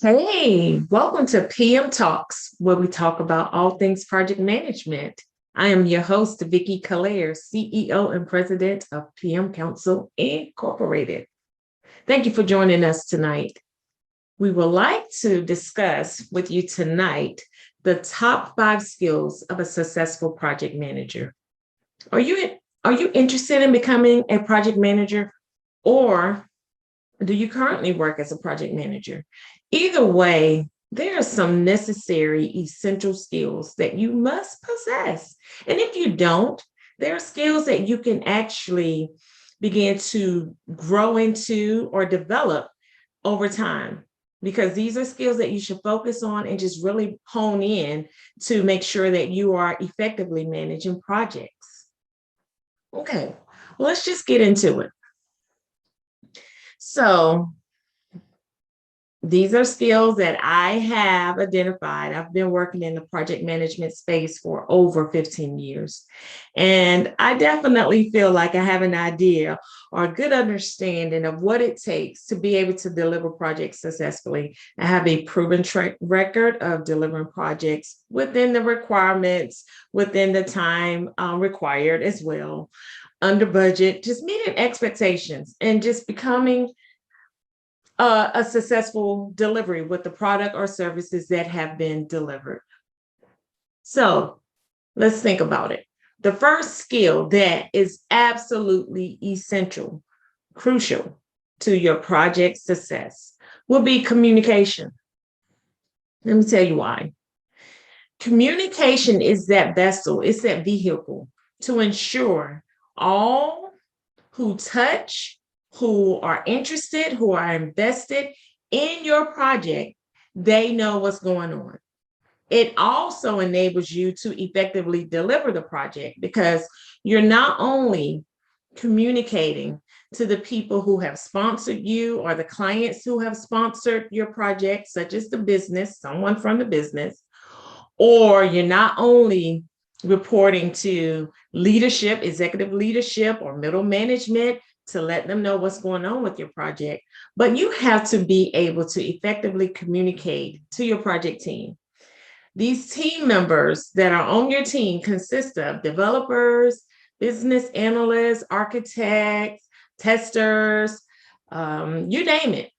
Hey, welcome to PM Talks, where we talk about all things project management. I am your host, Vicki Calaire, CEO and President of PM Council Incorporated. Thank you for joining us tonight. We would like to discuss with you tonight the top 5 skills of a successful project manager. Are you interested in becoming a project manager, or do you currently work as a project manager? Either way, there are some necessary essential skills that you must possess. And if you don't, there are skills that you can actually begin to grow into or develop over time, because these are skills that you should focus on and just really hone in to make sure that you are effectively managing projects. Okay, well, let's just get into it. So, these are skills that I have identified. I've been working in the project management space for over 15 years. And I definitely feel like I have an idea or a good understanding of what it takes to be able to deliver projects successfully. I have a proven track record of delivering projects within the requirements, within the time required as well, under budget, just meeting expectations and just becoming a successful delivery with the product or services that have been delivered. So let's think about it. The first skill that is absolutely essential, crucial to your project success will be communication. Let me tell you why. Communication is that vessel, it's that vehicle to ensure all who touch, who are interested, who are invested in your project, they know what's going on. It also enables you to effectively deliver the project because you're not only communicating to the people who have sponsored you or the clients who have sponsored your project, such as the business, someone from the business, or you're not only reporting to leadership, executive leadership, or middle management to let them know what's going on with your project, but you have to be able to effectively communicate to your project team. These team members that are on your team consist of developers, business analysts, architects, testers, you name it.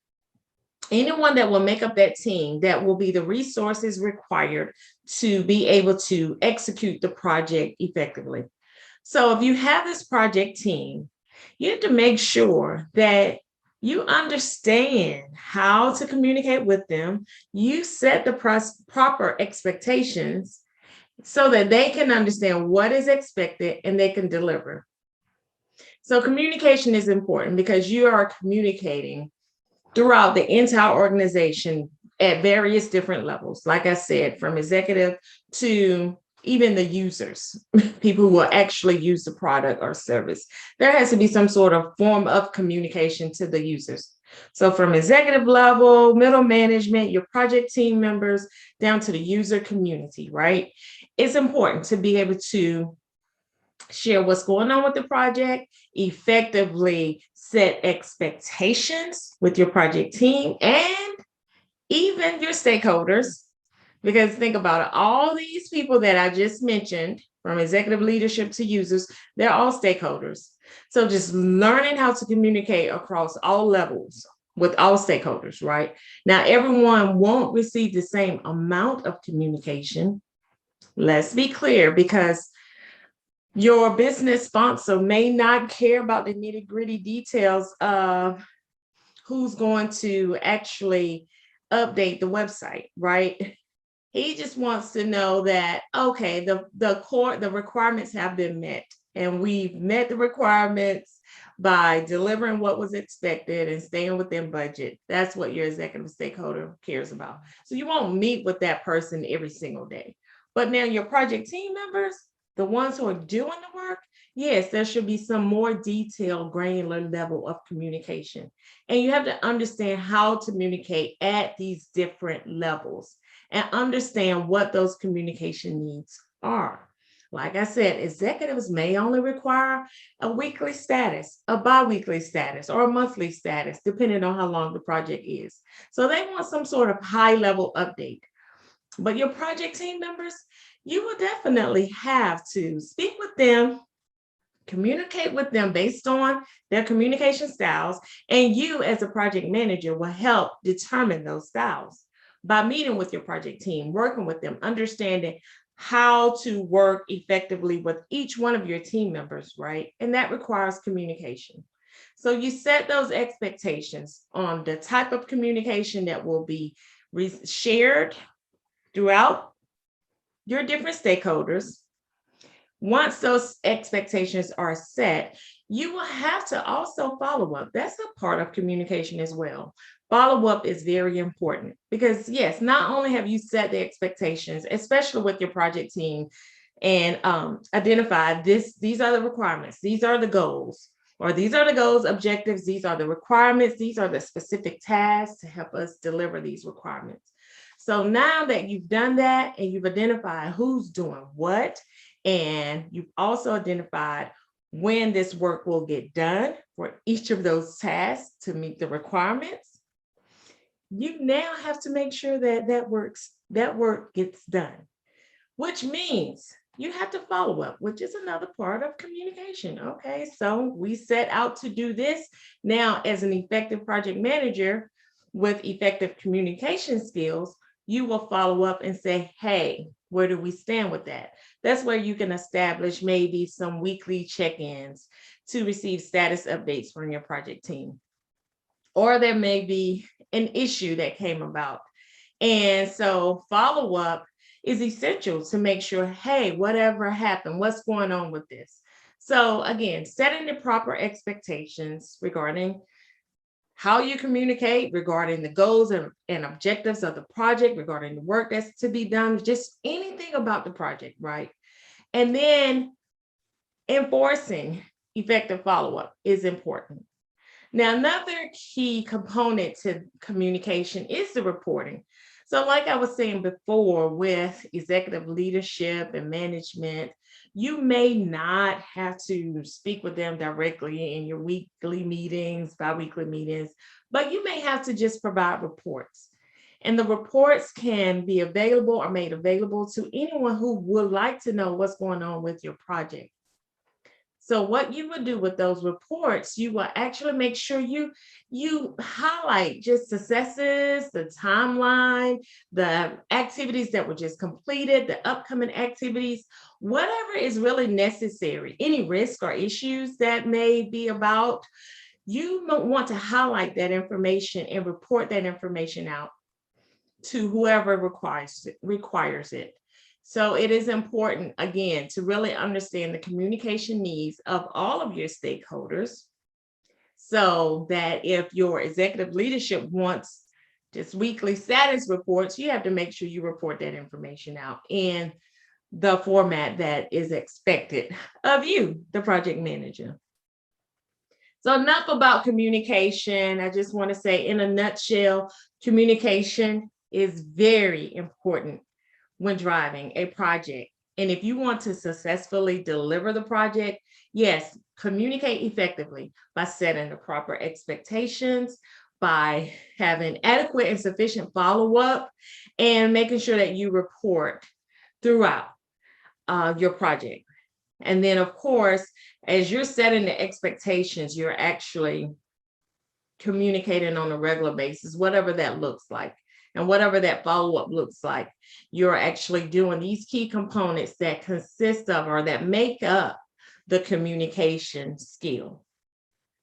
Anyone that will make up that team that will be the resources required to be able to execute the project effectively. So if you have this project team, you have to make sure that you understand how to communicate with them. You set the proper expectations so that they can understand what is expected and they can deliver. So communication is important because you are communicating throughout the entire organization at various different levels. Like I said, from executive to even the users, people who will actually use the product or service. There has to be some sort of form of communication to the users. So from executive level, middle management, your project team members, down to the user community, right? It's important to be able to share what's going on with the project, effectively set expectations with your project team and even your stakeholders. Because think about it, all these people that I just mentioned, from executive leadership to users, they're all stakeholders. So just learning how to communicate across all levels with all stakeholders, right? Now, everyone won't receive the same amount of communication. Let's be clear, because your business sponsor may not care about the nitty gritty details of who's going to actually update the website, right? He just wants to know that, okay, the requirements have been met, and we've met the requirements by delivering what was expected and staying within budget. That's what your executive stakeholder cares about. So you won't meet with that person every single day. But now your project team members, the ones who are doing the work, yes, there should be some more detailed, granular level of communication. And you have to understand how to communicate at these different levels and understand what those communication needs are. Like I said, executives may only require a weekly status, a bi-weekly status, or a monthly status, depending on how long the project is. So they want some sort of high-level update. But your project team members, you will definitely have to speak with them, communicate with them based on their communication styles, and you as a project manager will help determine those styles by meeting with your project team, working with them, understanding how to work effectively with each one of your team members, right? And that requires communication. So you set those expectations on the type of communication that will be shared throughout your different stakeholders. Once those expectations are set, you will have to also follow up. That's a part of communication as well. Follow up is very important because, yes, not only have you set the expectations, especially with your project team, and identified these are the requirements, these are the goals, or these are the goals, objectives, these are the requirements, these are the specific tasks to help us deliver these requirements. So now that you've done that and you've identified who's doing what, and you've also identified when this work will get done for each of those tasks to meet the requirements, you now have to make sure that that work gets done, which means you have to follow up, which is another part of communication. Okay, so we set out to do this. Now, as an effective project manager with effective communication skills, you will follow up and say, hey, where do we stand with that? That's where you can establish maybe some weekly check-ins to receive status updates from your project team. Or there may be an issue that came about. And so follow up is essential to make sure, hey, whatever happened, what's going on with this? So again, setting the proper expectations regarding how you communicate, regarding the goals and objectives of the project, regarding the work that's to be done, just anything about the project, right? And then enforcing effective follow-up is important. Now, another key component to communication is the reporting. So like I was saying before, with executive leadership and management, you may not have to speak with them directly in your weekly meetings, bi-weekly meetings, but you may have to just provide reports. And the reports can be available or made available to anyone who would like to know what's going on with your project. So what you would do with those reports, you will actually make sure you highlight just successes, the timeline, the activities that were just completed, the upcoming activities, whatever is really necessary, any risk or issues that may be about, you want to highlight that information and report that information out to whoever requires it. So it is important, again, to really understand the communication needs of all of your stakeholders, so that if your executive leadership wants just weekly status reports, you have to make sure you report that information out in the format that is expected of you, the project manager. So enough about communication. I just want to say, in a nutshell, communication is very important when driving a project. And if you want to successfully deliver the project, yes, communicate effectively by setting the proper expectations, by having adequate and sufficient follow-up, and making sure that you report throughout your project. And then, of course, as you're setting the expectations, you're actually communicating on a regular basis, whatever that looks like. And whatever that follow-up looks like, you're actually doing these key components that consist of, or that make up, the communication skill.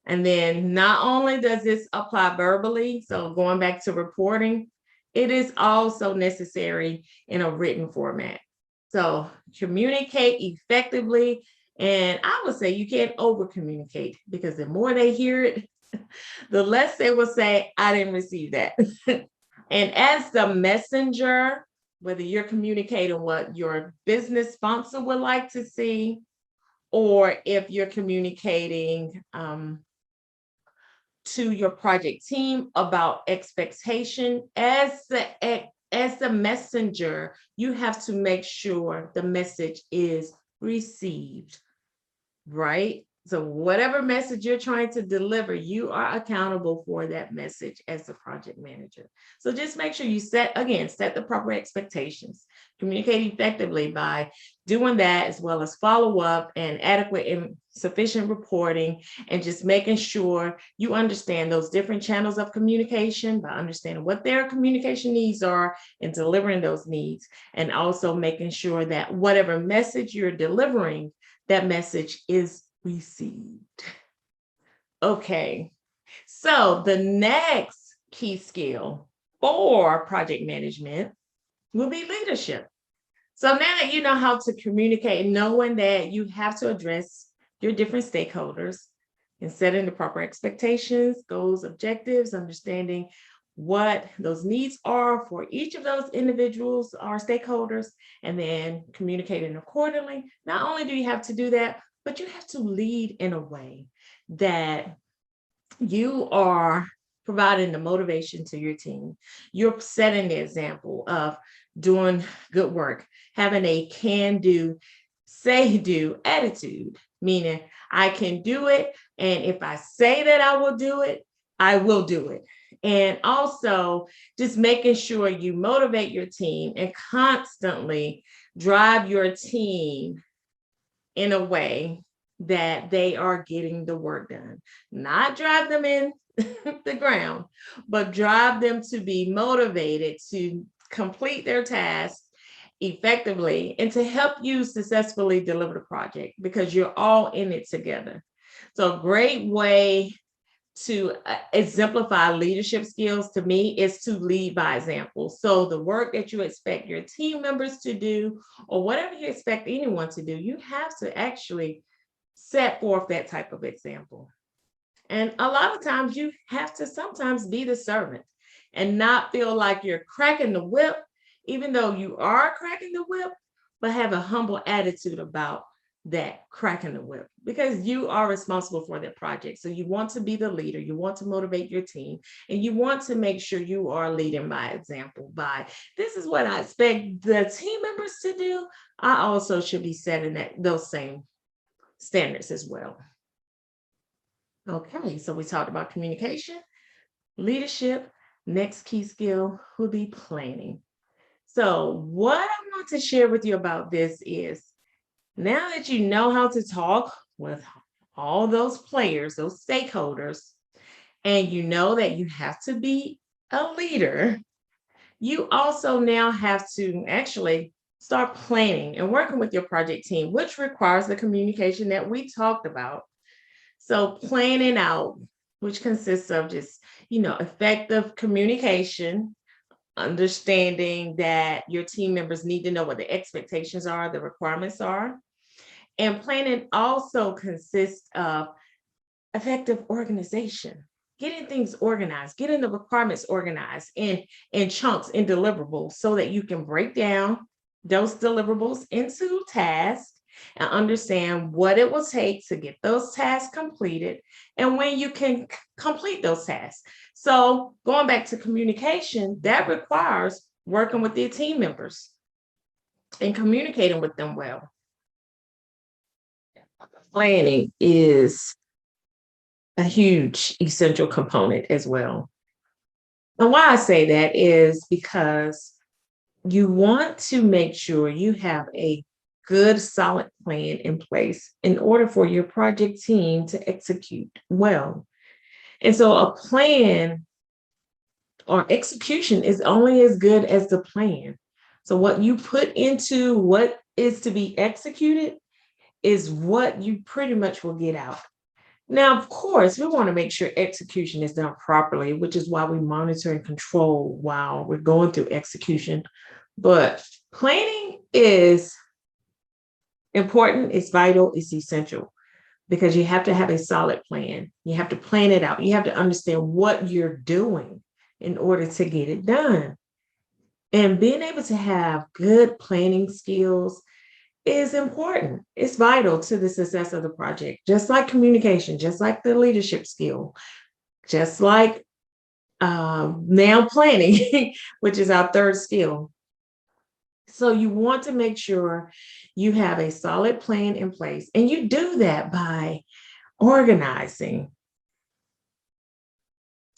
And then not only does this apply verbally, so going back to reporting, it is also necessary in a written format. So communicate effectively. And I would say you can't over communicate, because the more they hear it, the less they will say, I didn't receive that. And as the messenger, whether you're communicating what your business sponsor would like to see, or if you're communicating to your project team about expectation, as the messenger, you have to make sure the message is received, right? So whatever message you're trying to deliver, you are accountable for that message as the project manager. So just make sure you set the proper expectations, communicate effectively by doing that, as well as follow up and adequate and sufficient reporting, and just making sure you understand those different channels of communication by understanding what their communication needs are and delivering those needs, and also making sure that whatever message you're delivering, that message is received. Okay, so the next key skill for project management will be leadership. So now that you know how to communicate, knowing that you have to address your different stakeholders and setting the proper expectations, goals, objectives, understanding what those needs are for each of those individuals or stakeholders, and then communicating accordingly. Not only do you have to do that, but you have to lead in a way that you are providing the motivation to your team. You're setting the example of doing good work, having a can do, say do attitude, meaning I can do it. And if I say that I will do it, I will do it. And also just making sure you motivate your team and constantly drive your team in a way that they are getting the work done, not drive them in the ground, but drive them to be motivated to complete their tasks effectively and to help you successfully deliver the project, because you're all in it together. So a great way to exemplify leadership skills to me is to lead by example. So the work that you expect your team members to do, or whatever you expect anyone to do, you have to actually set forth that type of example. And a lot of times you have to sometimes be the servant and not feel like you're cracking the whip, even though you are cracking the whip, but have a humble attitude about that cracking the whip, because you are responsible for that project. So you want to be the leader, you want to motivate your team, and you want to make sure you are leading by example. By this is what I expect the team members to do, I also should be setting those same standards as well. Okay, so we talked about communication, leadership. Next key skill would be planning. So what I want to share with you about this is, now that you know how to talk with all those players, those stakeholders, and you know that you have to be a leader, you also now have to actually start planning and working with your project team, which requires the communication that we talked about. So planning out, which consists of just, effective communication, understanding that your team members need to know what the expectations are, the requirements are. And planning also consists of effective organization, getting things organized, getting the requirements organized in chunks, in deliverables, so that you can break down those deliverables into tasks and understand what it will take to get those tasks completed and when you can complete those tasks. So going back to communication, that requires working with your team members and communicating with them well. Planning is a huge essential component as well. And why I say that is because you want to make sure you have a good, solid plan in place in order for your project team to execute well. And so a plan or execution is only as good as the plan. So what you put into what is to be executed is what you pretty much will get out. Now, of course, we want to make sure execution is done properly, which is why we monitor and control while we're going through execution. But planning is important, it's vital, it's essential, because you have to have a solid plan. You have to plan it out. You have to understand what you're doing in order to get it done. And being able to have good planning skills is important. It's vital to the success of the project, just like communication, just like the leadership skill, just like now planning, which is our third skill. So you want to make sure you have a solid plan in place, and you do that by organizing.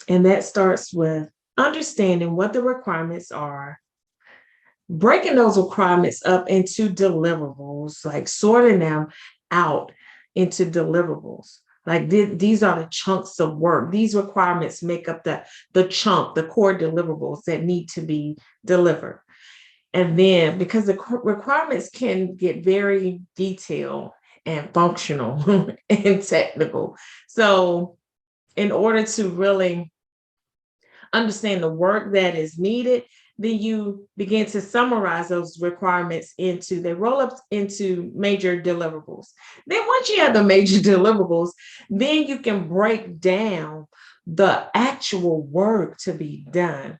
And that starts with understanding what the requirements are, breaking those requirements up into deliverables, like sorting them out into deliverables. Like these are the chunks of work. These requirements make up the chunk, the core deliverables that need to be delivered. And then because the requirements can get very detailed and functional and technical. So in order to really understand the work that is needed, then you begin to summarize those requirements they roll up into major deliverables. Then once you have the major deliverables, then you can break down the actual work to be done.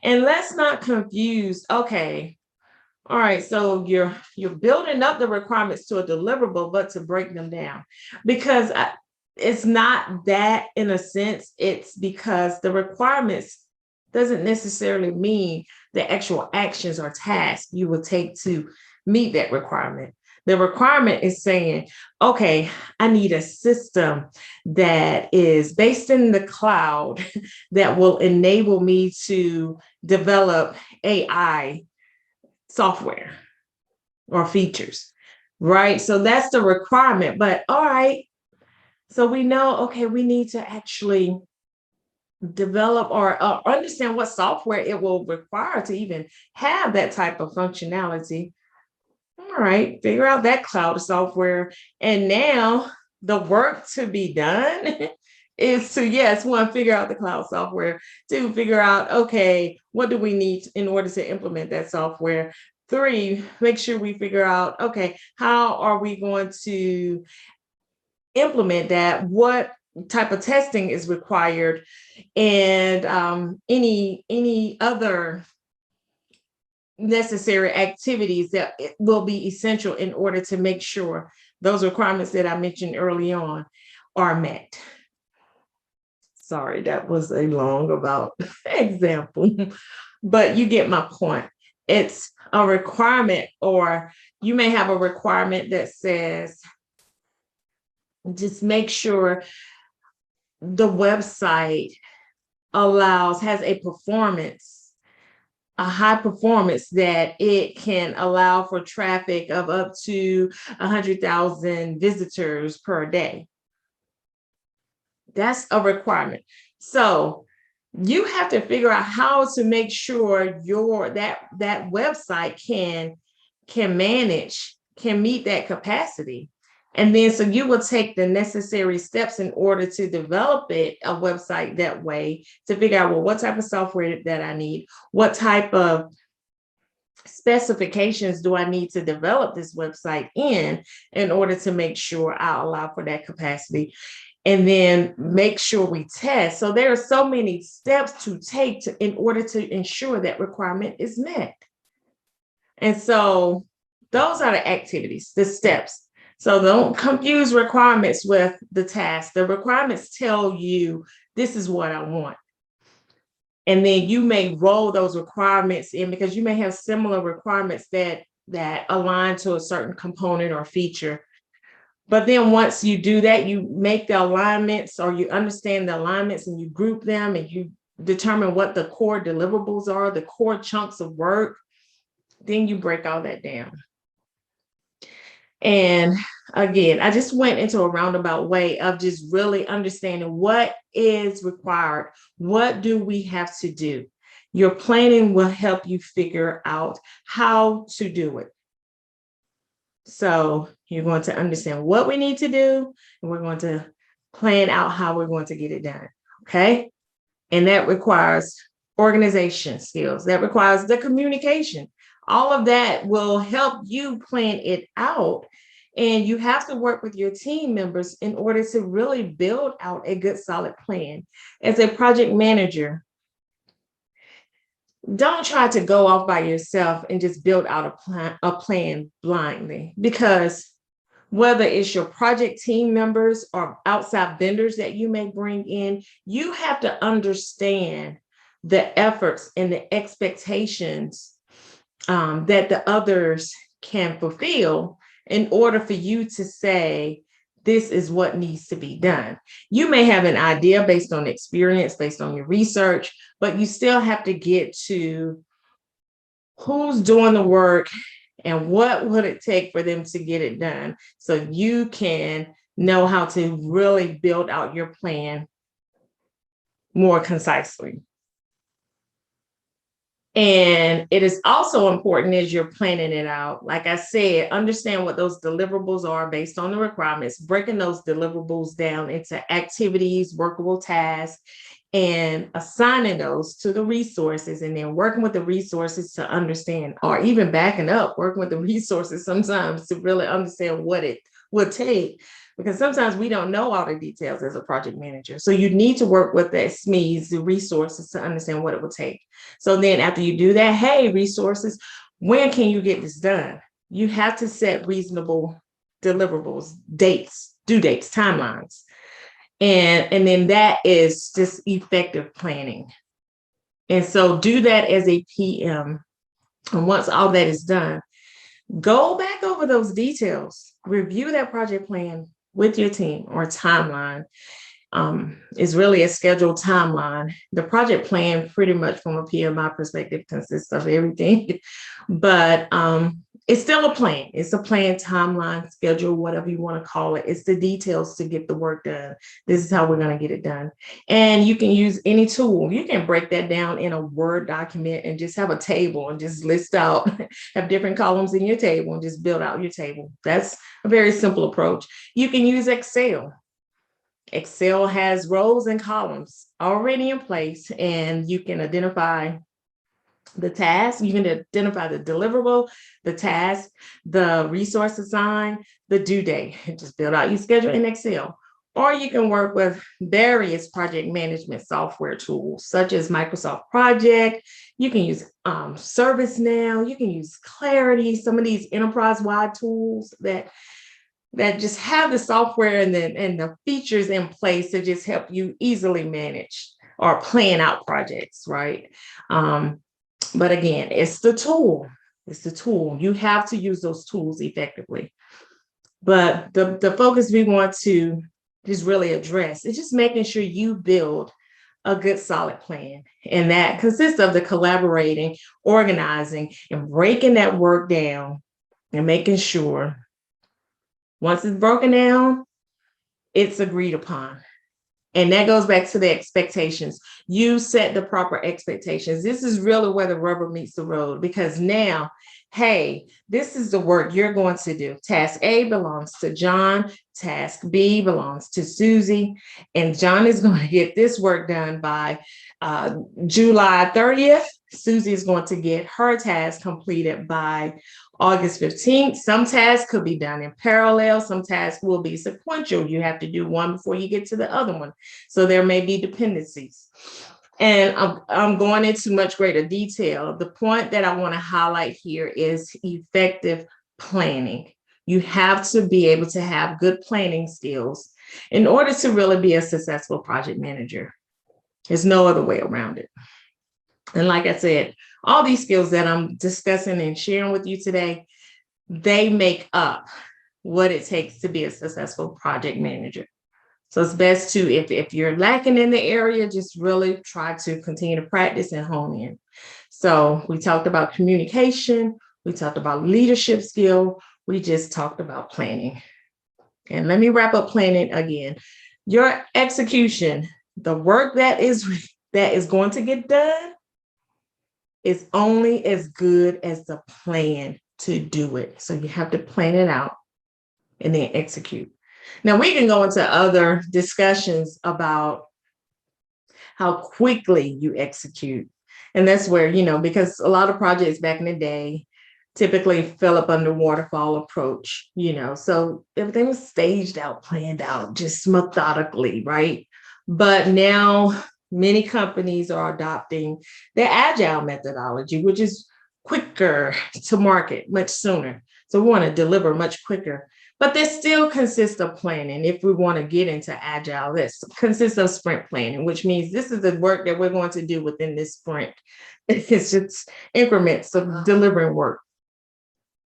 And let's not confuse, okay, all right, so you're building up the requirements to a deliverable, but to break them down, because it's not that in a sense. It's because the requirements doesn't necessarily mean the actual actions or tasks you will take to meet that requirement. The requirement is saying, okay, I need a system that is based in the cloud that will enable me to develop AI software or features, right? So that's the requirement. But all right, so we know, okay, we need to actually develop or understand what software it will require to even have that type of functionality. All right, figure out that cloud software. And now the work to be done is to, yes, one, figure out the cloud software, two, figure out, okay, what do we need in order to implement that software? Three, make sure we figure out, okay, how are we going to implement that? What type of testing is required? And any other necessary activities that will be essential in order to make sure those requirements that I mentioned early on are met. Sorry, that was a long about example, but you get my point. It's a requirement, or you may have a requirement that says, just make sure the website has a high performance that it can allow for traffic of up to 100,000 visitors per day. That's a requirement. So you have to figure out how to make sure that website can meet that capacity. And then so you will take the necessary steps in order to develop a website that way, to figure out, well, what type of software that I need, what type of specifications do I need to develop this website in order to make sure I allow for that capacity. And then make sure we test. So there are so many steps to take in order to ensure that requirement is met. And so those are the activities, the steps. So don't confuse requirements with the task. The requirements tell you, this is what I want. And then you may roll those requirements in, because you may have similar requirements that align to a certain component or feature. But then once you do that, you make the alignments, or you understand the alignments, and you group them, and you determine what the core deliverables are, the core chunks of work. Then you break all that down. And again, I just went into a roundabout way of just really understanding what is required. What do we have to do? Your planning will help you figure out how to do it. So you're going to understand what we need to do, and we're going to plan out how we're going to get it done. Okay. And that requires organization skills. That requires the communication. All of that will help you plan it out. And you have to work with your team members in order to really build out a good, solid plan. As a project manager, don't try to go off by yourself and just build out a plan blindly, because whether it's your project team members or outside vendors that you may bring in, you have to understand the efforts and the expectations that the others can fulfill in order for you to say, this is what needs to be done. You may have an idea based on experience, based on your research, but you still have to get to who's doing the work and what would it take for them to get it done, so you can know how to really build out your plan more concisely. And it is also important as you're planning it out, like I said, understand what those deliverables are based on the requirements, breaking those deliverables down into activities, workable tasks, and assigning those to the resources, and then working with the resources to understand, or even backing up, working with the resources sometimes to really understand what it would take, because sometimes we don't know all the details as a project manager. So you need to work with the SMEs, the resources, to understand what it will take. So then after you do that, hey, resources, when can you get this done? You have to set reasonable deliverables, dates, due dates, timelines. And then that is just effective planning. And so do that as a PM. And once all that is done, go back over those details, review that project plan with your team, or timeline. Is really a scheduled timeline. The project plan, pretty much from a PMI perspective, consists of everything, but it's still a plan. It's a plan, timeline, schedule, whatever you want to call it. It's the details to get the work done. This is how we're going to get it done. And you can use any tool. You can break that down in a Word document and just have a table and just list out, have different columns in your table and just build out your table. That's a very simple approach. You can use Excel. Excel has rows and columns already in place, and you can identify the task, you can identify the deliverable, the task, the resource assigned, the due date. Just build out your schedule in Excel. Or you can work with various project management software tools, such as Microsoft Project. You can use ServiceNow. You can use Clarity, some of these enterprise-wide tools that just have the software and the features in place to just help you easily manage or plan out projects, right? But again, it's the tool. It's the tool. You have to use those tools effectively. But the focus we want to just really address is just making sure you build a good solid plan. And that consists of the collaborating, organizing, and breaking that work down, and making sure once it's broken down, it's agreed upon. And that goes back to the expectations. You set the proper expectations. This is really where the rubber meets the road, because now, hey, this is the work you're going to do. Task A belongs to John. Task B belongs to Susie. And John is going to get this work done by July 30th. Susie is going to get her task completed by August 15th. Some tasks could be done in parallel. Some tasks will be sequential. You have to do one before you get to the other one. So there may be dependencies. And I'm going into much greater detail. The point that I want to highlight here is effective planning. You have to be able to have good planning skills in order to really be a successful project manager. There's no other way around it. And like I said, all these skills that I'm discussing and sharing with you today, they make up what it takes to be a successful project manager. So it's best to, if you're lacking in the area, just really try to continue to practice and hone in. So we talked about communication, we talked about leadership skill, we just talked about planning. And let me wrap up planning again. Your execution, the work that is going to get done, is only as good as the plan to do it. So you have to plan it out and then execute. Now we can go into other discussions about how quickly you execute. And that's where, because a lot of projects back in the day typically fell up under waterfall approach, so everything was staged out, planned out, just methodically, right? But now many companies are adopting the agile methodology, which is quicker to market, much sooner. So we want to deliver much quicker. But this still consists of planning. If we want to get into agile, this consists of sprint planning, which means this is the work that we're going to do within this sprint. It's just increments of delivering work.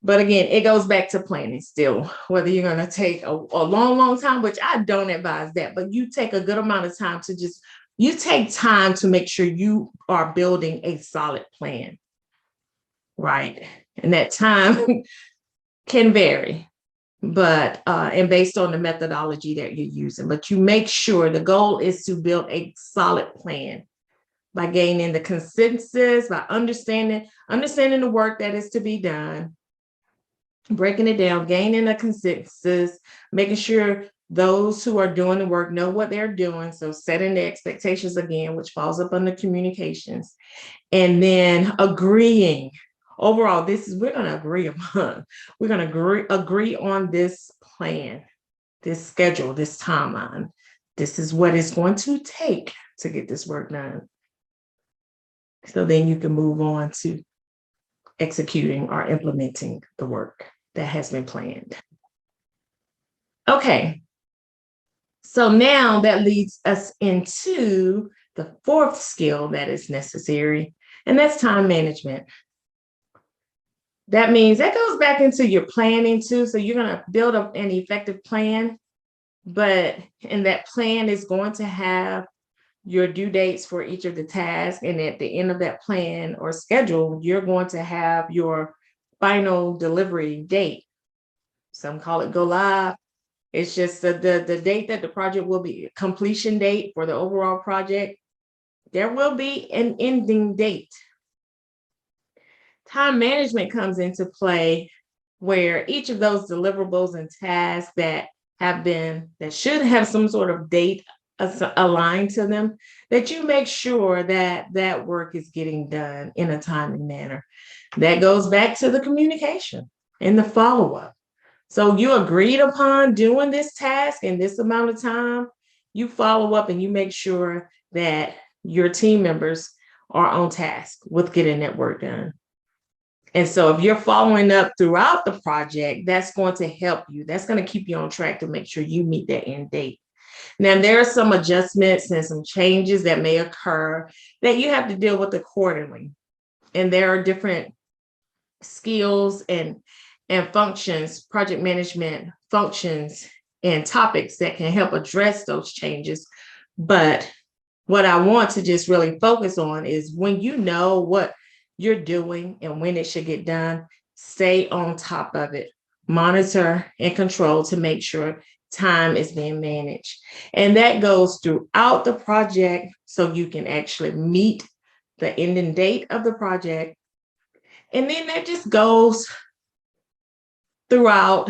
But again, it goes back to planning still, whether you're going to take a long time, which I don't advise that, but you take a good amount of time to you take time to make sure you are building a solid plan, right? And that time can vary, but and based on the methodology that you're using, but you make sure the goal is to build a solid plan by gaining the consensus, by understanding the work that is to be done, breaking it down, gaining a consensus, making sure those who are doing the work know what they're doing. So setting the expectations again, which falls up under communications, and then agreeing. Overall, we're going to agree upon. We're going to agree on this plan, this schedule, this timeline. This is what it's going to take to get this work done. So then you can move on to executing or implementing the work that has been planned. Okay. So now that leads us into the fourth skill that is necessary, and that's time management. That means that goes back into your planning too. So you're going to build up an effective plan, and that plan is going to have your due dates for each of the tasks. And at the end of that plan or schedule, you're going to have your final delivery date. Some call it go live. It's just the date that the project will be, completion date for the overall project. There will be an ending date. Time management comes into play where each of those deliverables and tasks that should have some sort of date aligned to them, that you make sure that work is getting done in a timely manner. That goes back to the communication and the follow-up. So you agreed upon doing this task in this amount of time, you follow up and you make sure that your team members are on task with getting that work done. And so if you're following up throughout the project, that's going to help you. That's going to keep you on track to make sure you meet that end date. Now, there are some adjustments and some changes that may occur that you have to deal with accordingly. And there are different skills and functions, project management functions and topics that can help address those changes. But what I want to just really focus on is when you know what you're doing and when it should get done, stay on top of it, monitor and control to make sure time is being managed. And that goes throughout the project so you can actually meet the ending date of the project. And then that just goes throughout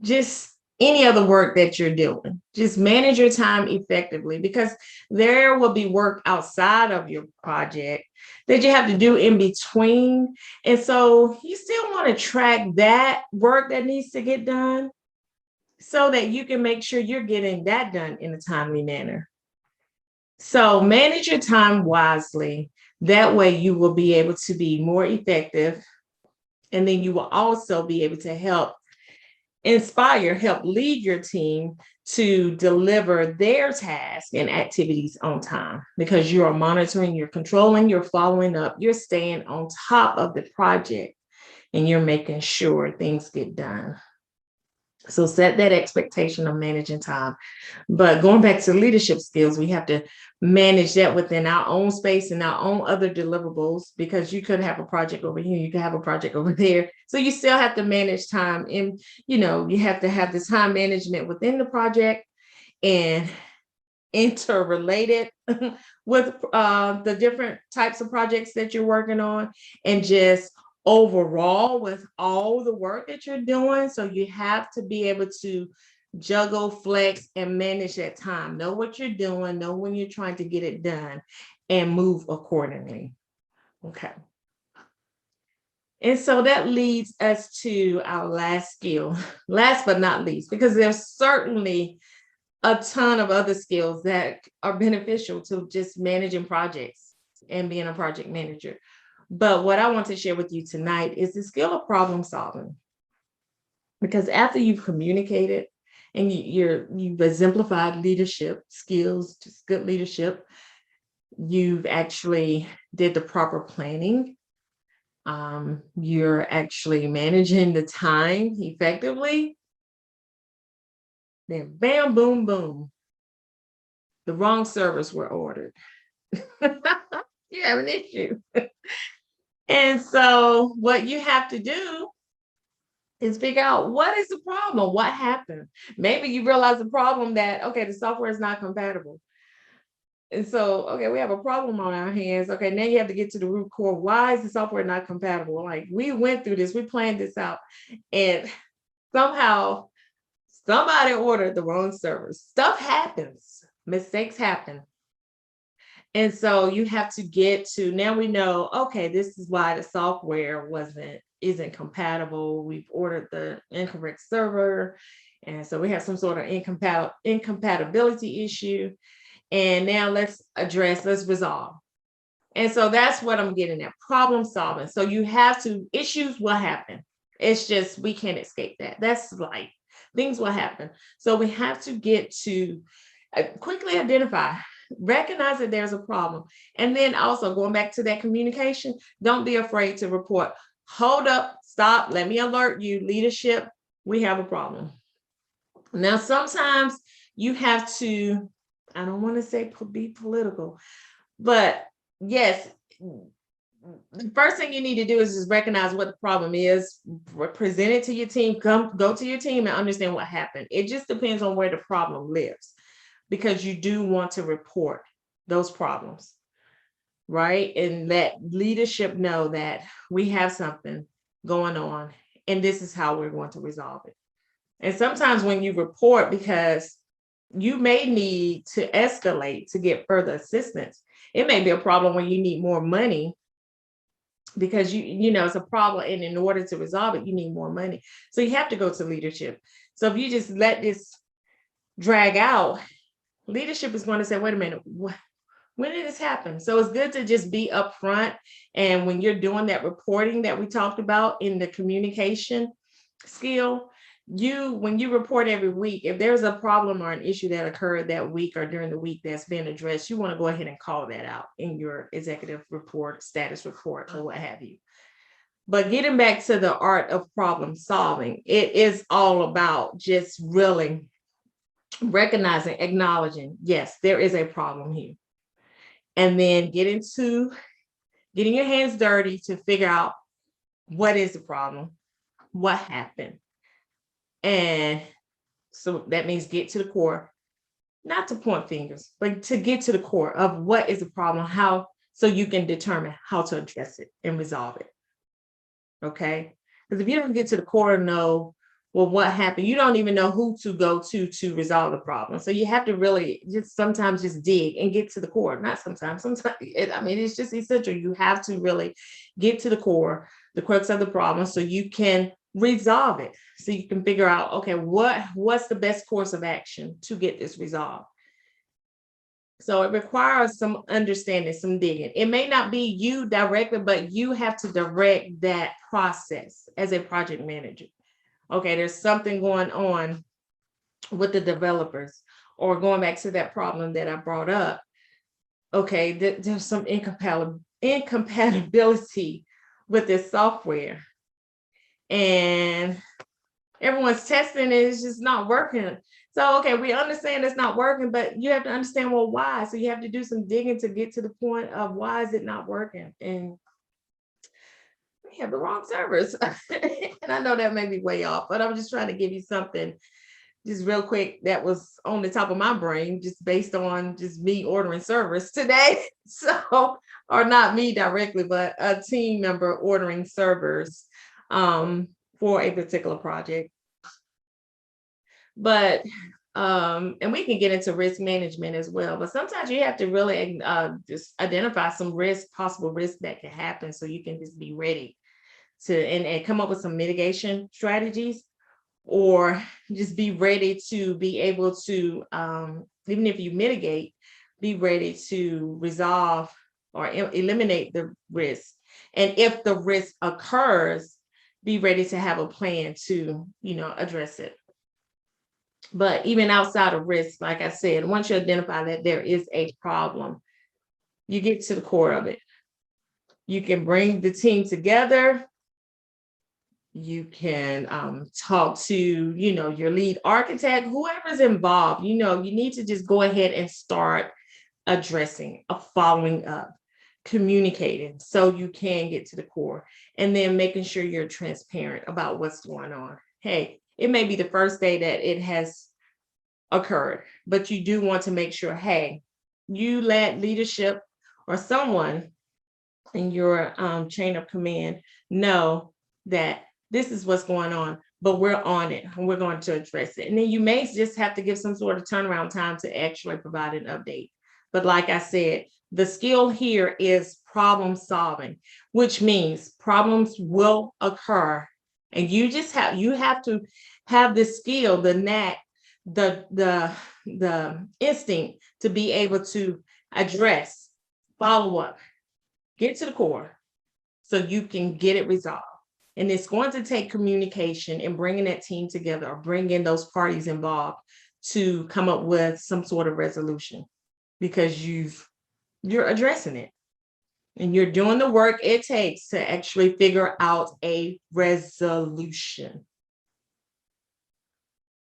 just any other work that you're doing. Just manage your time effectively, because there will be work outside of your project that you have to do in between. And so you still want to track that work that needs to get done so that you can make sure you're getting that done in a timely manner. So manage your time wisely. That way you will be able to be more effective. And then you will also be able to help lead your team to deliver their tasks and activities on time, because you are monitoring, you're controlling, you're following up, you're staying on top of the project, and you're making sure things get done. So set that expectation of managing time. But going back to leadership skills, we have to manage that within our own space and our own other deliverables, because you could have a project over here, you could have a project over there. So you still have to manage time, and you have to have this time management within the project and interrelated with the different types of projects that you're working on, and just overall with all the work that you're doing. So you have to be able to juggle, flex, and manage that time. Know what you're doing, know when you're trying to get it done, and move accordingly. Okay. And so that leads us to our last skill, last but not least, because there's certainly a ton of other skills that are beneficial to just managing projects and being a project manager. But what I want to share with you tonight is the skill of problem solving. Because after you've communicated and you've exemplified leadership skills, just good leadership, you've actually did the proper planning. You're actually managing the time effectively. Then bam, boom, boom. The wrong servers were ordered. You have an issue. And so what you have to do is figure out what is the problem, what happened. Maybe you realize the problem that, okay, the software is not compatible. And so, okay, we have a problem on our hands. Okay, now you have to get to the root core. Why is the software not compatible? Like, we went through this, we planned this out, and somehow somebody ordered the wrong servers. Stuff happens, mistakes happen. And so you have to get to, now we know, okay, this is why the software isn't compatible. We've ordered the incorrect server. And so we have some sort of incompatibility issue. And now let's resolve. And so that's what I'm getting at, problem solving. So you have to, issues will happen. It's just, we can't escape that. That's life. Things will happen. So we have to get to quickly identify, recognize that there's a problem. And then also going back to that communication, don't be afraid to report. Hold up, stop, let me alert you, leadership, we have a problem. Now, sometimes you have to, I don't want to say be political, but yes, the first thing you need to do is just recognize what the problem is, present it to your team, go to your team and understand what happened. It just depends on where the problem lives, because you do want to report those problems, right? And let leadership know that we have something going on and this is how we're going to resolve it. And sometimes when you report, because you may need to escalate to get further assistance, it may be a problem when you need more money because you know it's a problem, and in order to resolve it, you need more money. So you have to go to leadership. So if you just let this drag out, leadership is going to say, wait a minute, when did this happen? So it's good to just be upfront. And when you're doing that reporting that we talked about in the communication skill, when you report every week, if there's a problem or an issue that occurred that week or during the week that's been addressed, you want to go ahead and call that out in your executive report, status report, or what have you. But getting back to the art of problem solving, it is all about just really recognizing, acknowledging, yes, there is a problem here. And then getting your hands dirty to figure out what is the problem, what happened. And so that means get to the core, not to point fingers, but to get to the core of what is the problem, so you can determine how to address it and resolve it. Okay? Because if you don't get to the core and know, well, what happened, you don't even know who to go to resolve the problem. So you have to really sometimes just dig and get to the core. Not sometimes, it's just essential. You have to really get to the core, the crux of the problem, so you can resolve it. So you can figure out, okay, what's the best course of action to get this resolved? So it requires some understanding, some digging. It may not be you directly, but you have to direct that process as a project manager. Okay, there's something going on with the developers, or going back to that problem that I brought up. Okay, there's some incompatibility with this software, and everyone's testing it, it's just not working. So, okay, we understand it's not working, but you have to understand, well, why? So you have to do some digging to get to the point of why is it not working? And we have the wrong servers. And I know that may be way off, but I'm just trying to give you something just real quick that was on the top of my brain, just based on just me ordering servers today. So, or not me directly, but a team member ordering servers for a particular project. But and we can get into risk management as well, but sometimes you have to really just identify some possible risk that can happen, so you can just be ready to and come up with some mitigation strategies, or just be ready to be able to, even if you mitigate, be ready to resolve or eliminate the risk. And if the risk occurs, be ready to have a plan to, address it. But even outside of risk, like I said, once you identify that there is a problem, you get to the core of it. You can bring the team together. You can talk to, your lead architect, whoever's involved. You need to just go ahead and start addressing, following up, communicating so you can get to the core, and then making sure you're transparent about what's going on. Hey, it may be the first day that it has occurred, but you do want to make sure, hey, you let leadership or someone in your chain of command know that this is what's going on, but we're on it and we're going to address it. And then you may just have to give some sort of turnaround time to actually provide an update. But like I said, the skill here is problem solving, which means problems will occur. And you have to have the skill, the knack, the instinct to be able to address, follow up, get to the core so you can get it resolved. And it's going to take communication and bringing that team together, or bringing those parties involved to come up with some sort of resolution, because you're addressing it and you're doing the work it takes to actually figure out a resolution.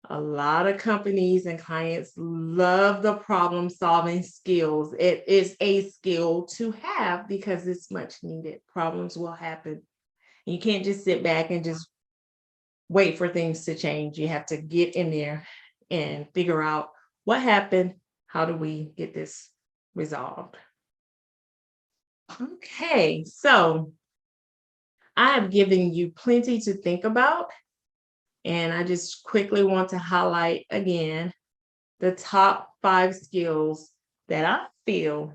A lot of companies and clients love the problem solving skills. It is a skill to have because it's much needed. Problems will happen. You can't just sit back and just wait for things to change. You have to get in there and figure out what happened. How do we get this resolved? Okay, so I have given you plenty to think about. And I just quickly want to highlight again the top 5 skills that I feel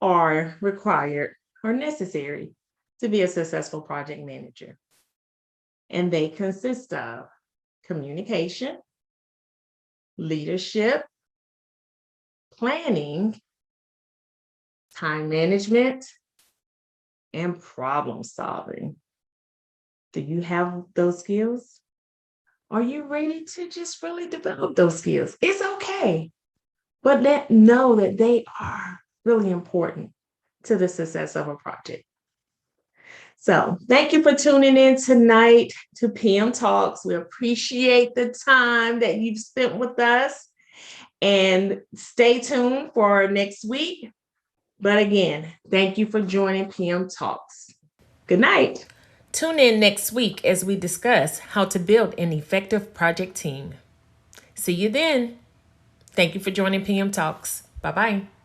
are required or necessary to be a successful project manager. And they consist of communication, leadership, planning, time management, and problem solving. Do you have those skills? Are you ready to just really develop those skills? It's okay, but know that they are really important to the success of a project. So thank you for tuning in tonight to PM Talks. We appreciate the time that you've spent with us, and stay tuned for next week. But again, thank you for joining PM Talks. Good night. Tune in next week as we discuss how to build an effective project team. See you then. Thank you for joining PM Talks. Bye-bye.